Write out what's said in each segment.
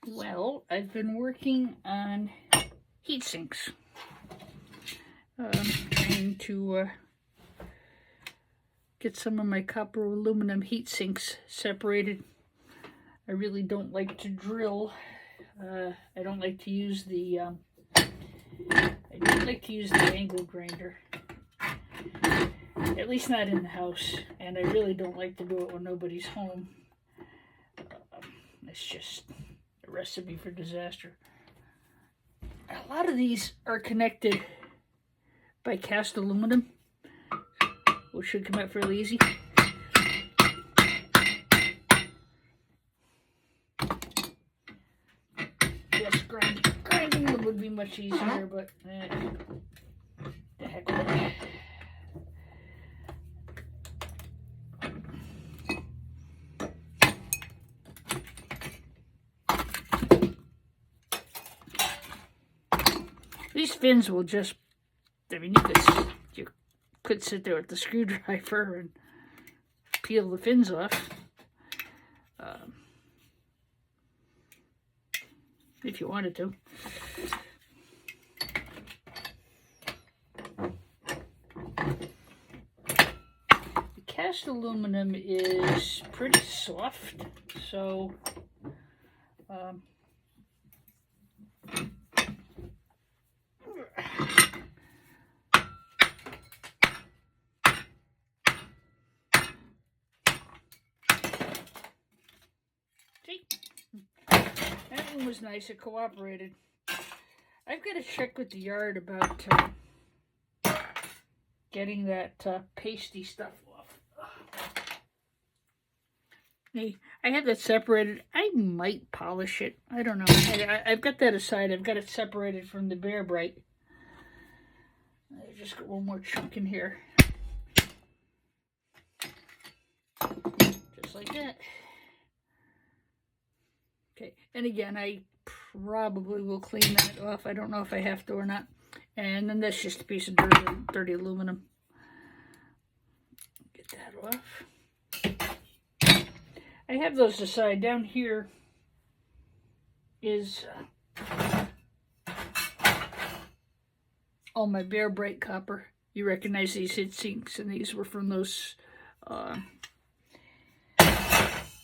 Well, I've been working on heat sinks. Trying to get some of my copper aluminum heat sinks separated. I really don't like to drill. I don't like to use the angle grinder. At least not in the house, and I really don't like to do it when nobody's home. It's just a recipe for disaster. A lot of these are connected by cast aluminum, which should come out fairly easy. Yes, grinding them would be much easier, but the heck with it. These fins will just, I mean, you could sit there with the screwdriver and peel the fins off. If you wanted to. The cast aluminum is pretty soft, so see? That one was nice, it cooperated. I've got to check with the yard about getting that pasty stuff off. Hey, I have that separated. I might polish it. I don't know. I've got that aside. I've got it separated from the Bear Bright. I just got one more chunk in here. Just like that. Okay, and again, I probably will clean that off. I don't know if I have to or not. And then that's just a piece of dirty aluminum. Get that off. I have those aside. Down here is all my Bear Bright copper. You recognize these heat sinks, and these were from those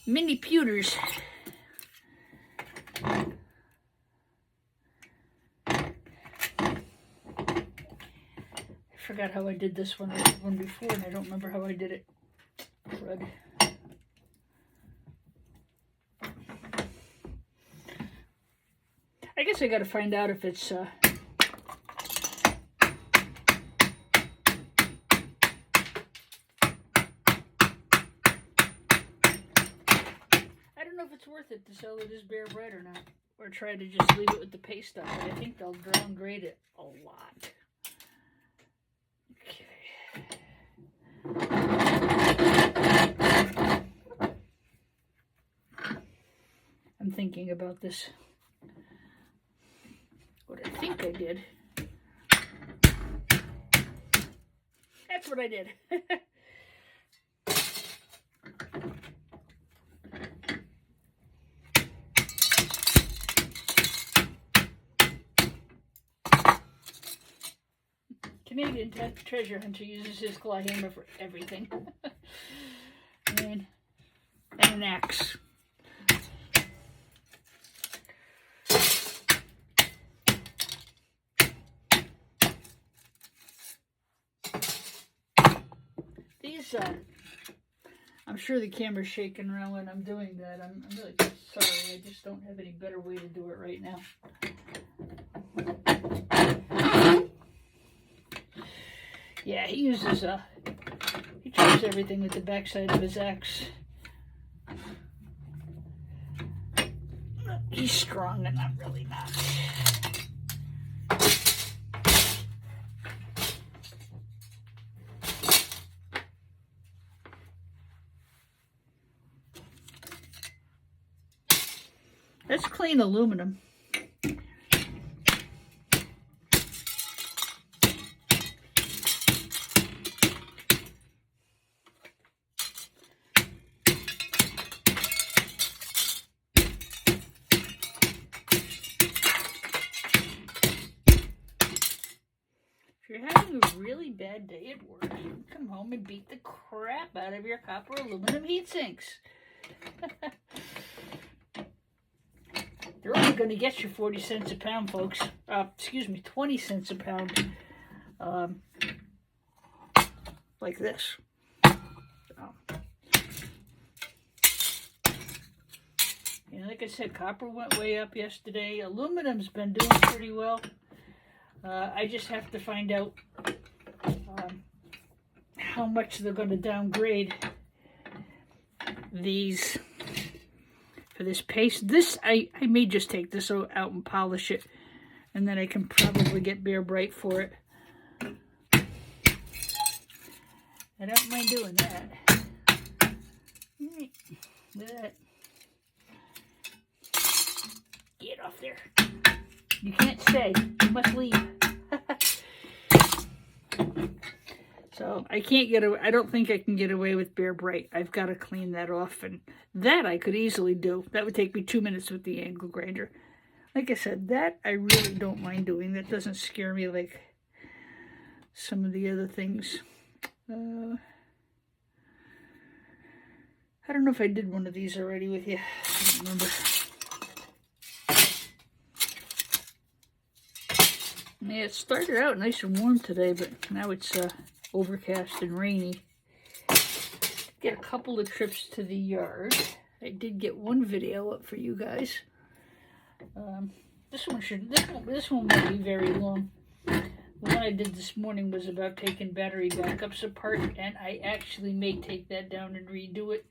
mini pewters. I forgot how I did this one. I did one before, and I don't remember how I did it. Crud. I guess I got to find out if it's I don't know if it's worth it to sell it as Bear Bright or not, or try to just leave it with the paste stuff. But I think they'll downgrade it a lot. I'm thinking about this. What I think I did. That's what I did. Canadian treasure hunter uses his claw hammer for everything. and an axe. These, I'm sure the camera's shaking around when I'm doing that. I'm really sorry. I just don't have any better way to do it right now. Yeah, he uses he trims everything with the backside of his axe. He's strong and I'm really not. That's clean aluminum. really bad day at work, you come home and beat the crap out of your copper aluminum heat sinks. They're only going to get you 40 cents a pound, folks. Excuse me, 20 cents a pound. Like this. And like I said, copper went way up yesterday. Aluminum's been doing pretty well. I just have to find out how much they're going to downgrade these for this paste. This, I may just take this out and polish it, and then I can probably get Bear Bright for it. I don't mind doing that. That. Get off there. You can't stay. You must leave. So I can't get away. I don't think I can get away with Bear Bright. I've got to clean that off, and that I could easily do. That would take me 2 minutes with the angle grinder. Like I said, that I really don't mind doing. That doesn't scare me like some of the other things. I don't know if I did one of these already with you. I don't remember. Yeah, it started out nice and warm today, but now it's overcast and rainy. Get a couple of trips to the yard. I did get one video up for you guys. This one won't be very long. The one I did this morning was about taking battery backups apart, and I actually may take that down and redo it.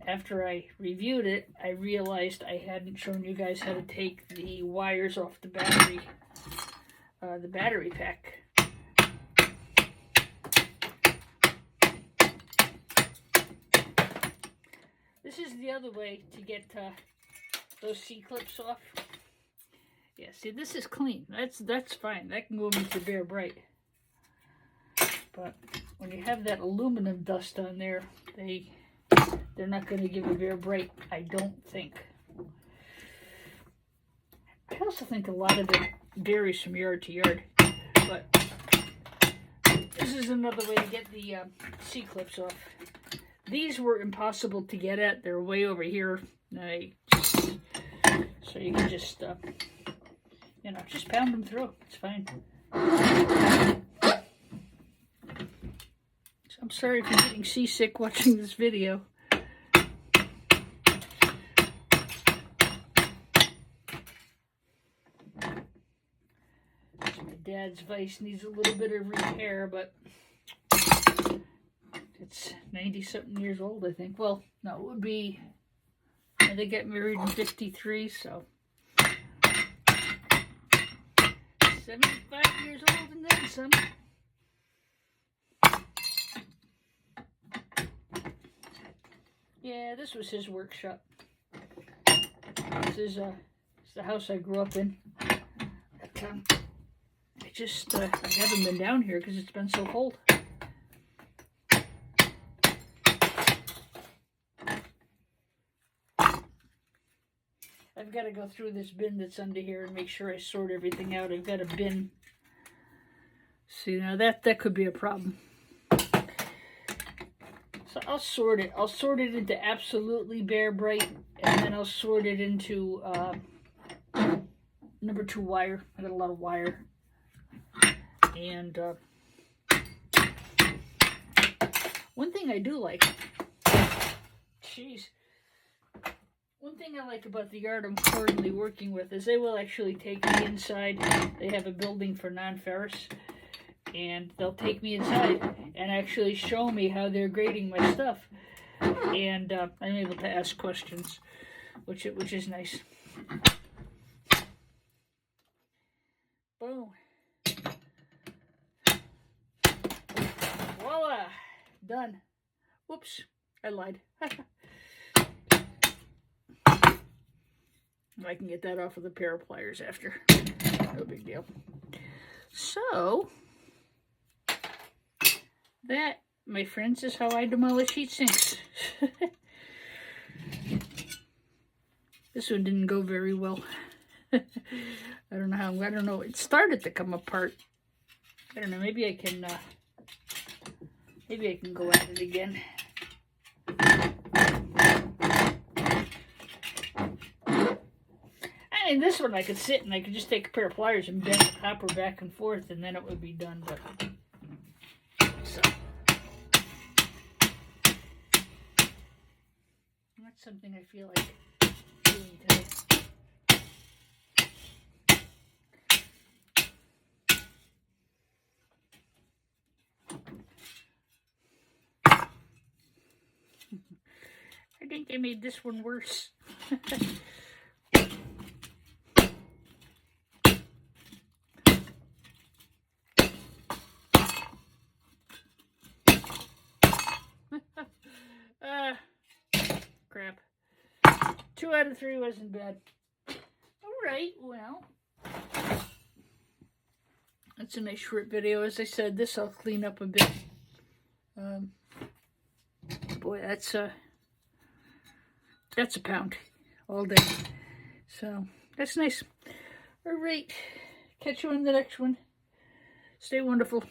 After I reviewed it, I realized I hadn't shown you guys how to take the wires off the battery pack. This is the other way to get those C-clips off. Yeah, see, this is clean. That's fine. That can go into Bear Bright. But when you have that aluminum dust on there, they're not going to give a Bear Bright, I don't think. I also think a lot of it varies from yard to yard. But this is another way to get the C-clips off. These were impossible to get at. They're way over here. So you can just, just pound them through. It's fine. I'm sorry if you're getting seasick watching this video. My dad's vise needs a little bit of repair, but it's 90-something years old, I think. Well, no, it would be, they got married in 53, so 75 years old and then some. Yeah, this was his workshop. This is the house I grew up in. I haven't been down here because it's been so cold. I've got to go through this bin that's under here and make sure I sort everything out. I've got a bin. See, now that could be a problem. So I'll sort it. I'll sort it into absolutely Bear Bright, and then I'll sort it into number 2 wire. I got a lot of wire. And one thing I do like, one thing I like about the yard I'm currently working with is they will actually take me inside. They have a building for non-ferrous, and they'll take me inside and actually show me how they're grading my stuff. And I'm able to ask questions, which is nice. Boom. Voila. Done. Whoops. I lied. I can get that off with a pair of pliers after. No big deal. So, that, my friends, is how I demolish heat sinks. This one didn't go very well. I don't know. It started to come apart. I don't know, maybe I can go at it again. I mean, this one I could sit and I could just take a pair of pliers and bend the copper back and forth and then it would be done, but so that's something I feel like doing today. I think I made this one worse. Crap. 2 out of 3 wasn't bad. Alright, well. That's a nice short video. As I said, this I'll clean up a bit. Boy, that's a pound all day. So, that's nice. Alright. Catch you on the next one. Stay wonderful.